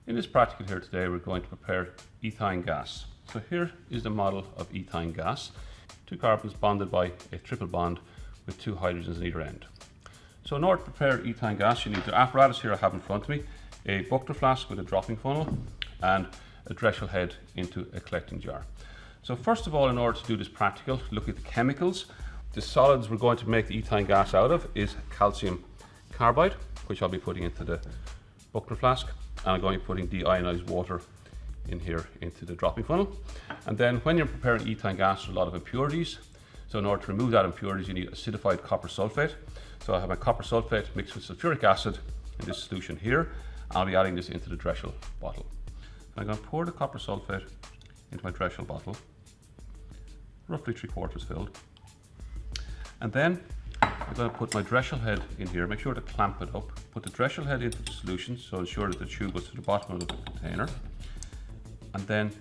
In this practical here today, we're going to prepare ethane gas. So here is the model of ethane gas. Two carbons bonded by a triple bond with two hydrogens on either end. So in order to prepare ethane gas, you need the apparatus here I have in front of me, a Buchner flask with a dropping funnel and a Drechsel head into a collecting jar. So first of all, in order to do this practical, look at the chemicals. The solids we're going to make the ethane gas out of is calcium carbide, which I'll be putting into the Buchner flask, and I'm going to be putting deionized water in here into the dropping funnel. And then when you're preparing ethane gas, there's a lot of impurities. So in order to remove that impurities, you need acidified copper sulfate. So I have my copper sulfate mixed with sulfuric acid in this solution here. I'll be adding this into the Drechsel bottle. And I'm going to pour the copper sulfate into my Drechsel bottle, roughly 3/4 filled. And then I'm going to put my Drechsel head in here, make sure to clamp it up. Put the Drechsel head into the solution, so ensure that the tube goes to the bottom of the container. And then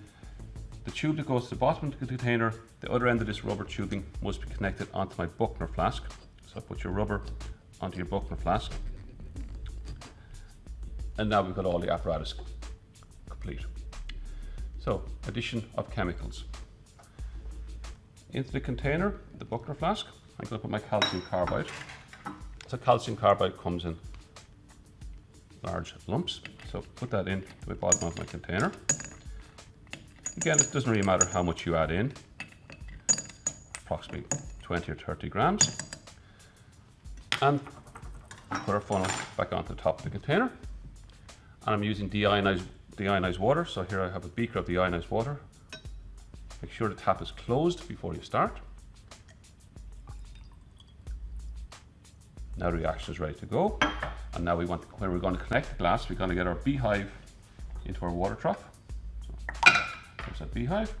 the tube that goes to the bottom of the container, the other end of this rubber tubing must be connected onto my Buchner flask. So put your rubber onto your Buchner flask. And now we've got all the apparatus complete. So, addition of chemicals. Into the container, the Buchner flask, I'm going to put my calcium carbide. So calcium carbide comes in large lumps. So put that into the bottom of my container. Again, it doesn't really matter how much you add in, approximately 20 or 30 grams. And put our funnel back onto the top of the container. And I'm using deionized water. So here I have a beaker of deionized water. Make sure the tap is closed before you start. Now the reaction is ready to go. And now when we're going to connect the glass, we're going to get our beehive into our water trough. So there's our beehive.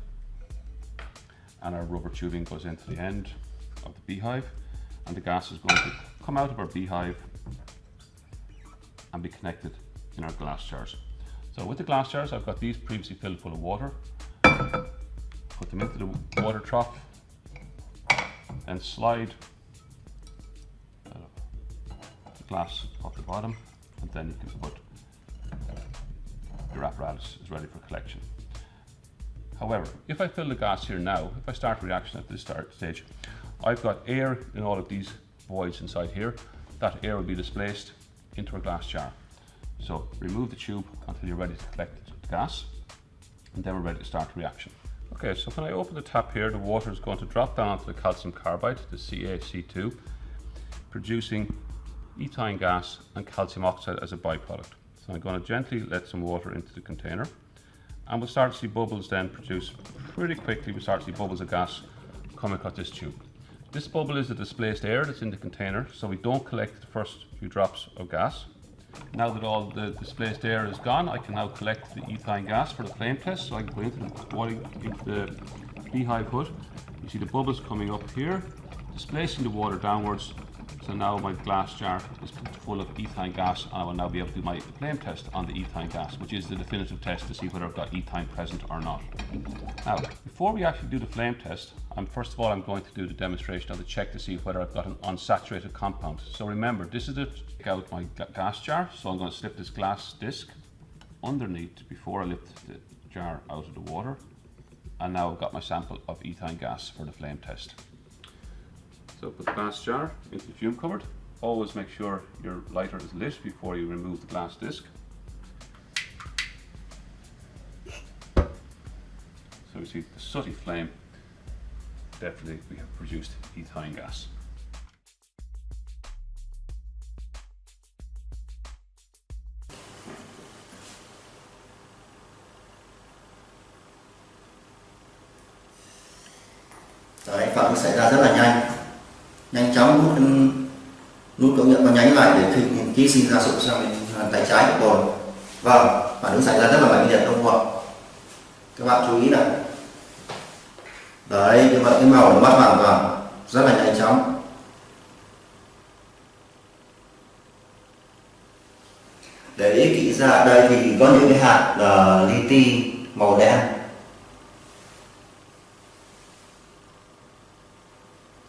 And our rubber tubing goes into the end of the beehive. And the gas is going to come out of our beehive and be connected in our glass jars. So with the glass jars, I've got these previously filled full of water. Put them into the water trough and slide the glass off the bottom, and then you can put your apparatus is ready for collection. However, if I fill the gas here now, if I start a reaction at this stage, I've got air in all of these voids inside here. That air will be displaced into a glass jar. So remove the tube until you're ready to collect the gas, and then we're ready to start the reaction. Okay, so when I open the tap here, the water is going to drop down onto the calcium carbide, the C2H2, producing ethane gas and calcium oxide as a byproduct. So I'm going to gently let some water into the container, and we'll start to see bubbles then produce pretty quickly. We start to see bubbles of gas coming across this tube. This bubble is the displaced air that's in the container, so we don't collect the first few drops of gas. Now that all the displaced air is gone, I can now collect the ethane gas for the flame test. So I can go into the beehive hood. You see the bubbles coming up here, displacing the water downwards. So now my glass jar is full of ethane gas, and I will now be able to do my flame test on the ethane gas, which is the definitive test to see whether I've got ethane present or not. Now, before we actually do the flame test, first of all I'm going to do the demonstration of the check to see whether I've got an unsaturated compound. So remember, this is to take out my gas jar, so I'm going to slip this glass disc underneath before I lift the jar out of the water. And now I've got my sample of ethane gas for the flame test. So put the glass jar into the fume cupboard. Always make sure your lighter is lit before you remove the glass disc. So we see the sooty flame. Definitely we have produced ethane gas. Đấy, phản ứng xảy ra rất là nhanh chóng nút công nhận và nháy lại để ký sinh ra sụp sang tay trái của cồn. Vâng, phản ứng xảy ra rất là mạnh liệt đồng hồ. Các bạn chú ý này. Đấy, như vậy cái màu nó bắt vàng vào rất là nhanh chóng. Để ý kỹ ra ở đây thì có những cái hạt li ti màu đen.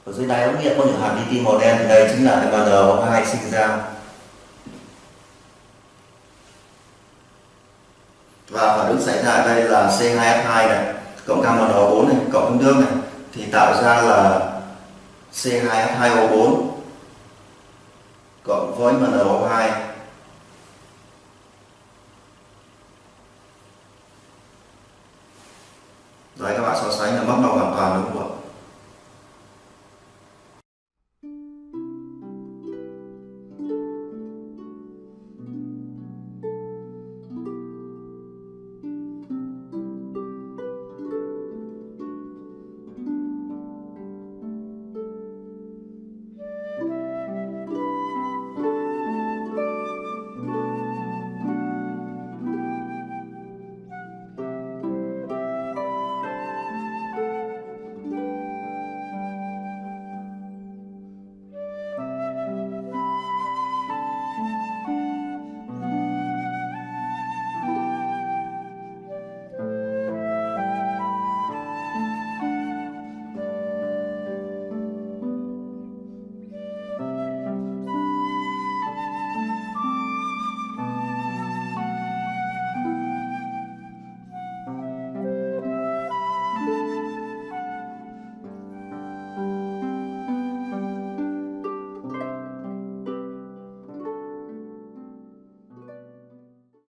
Ở dưới đáy ống nghiệm có những hạt li ti màu đen thì đây chính là MnO2 sinh ra. và phản ứng xảy ra ở đây là C2H2 này cộng KMNO4 này cộng nước này thì tạo ra là C2H2O4 cộng với MnO2 đấy, các bạn so sánh là mất màu hoàn toàn đúng không?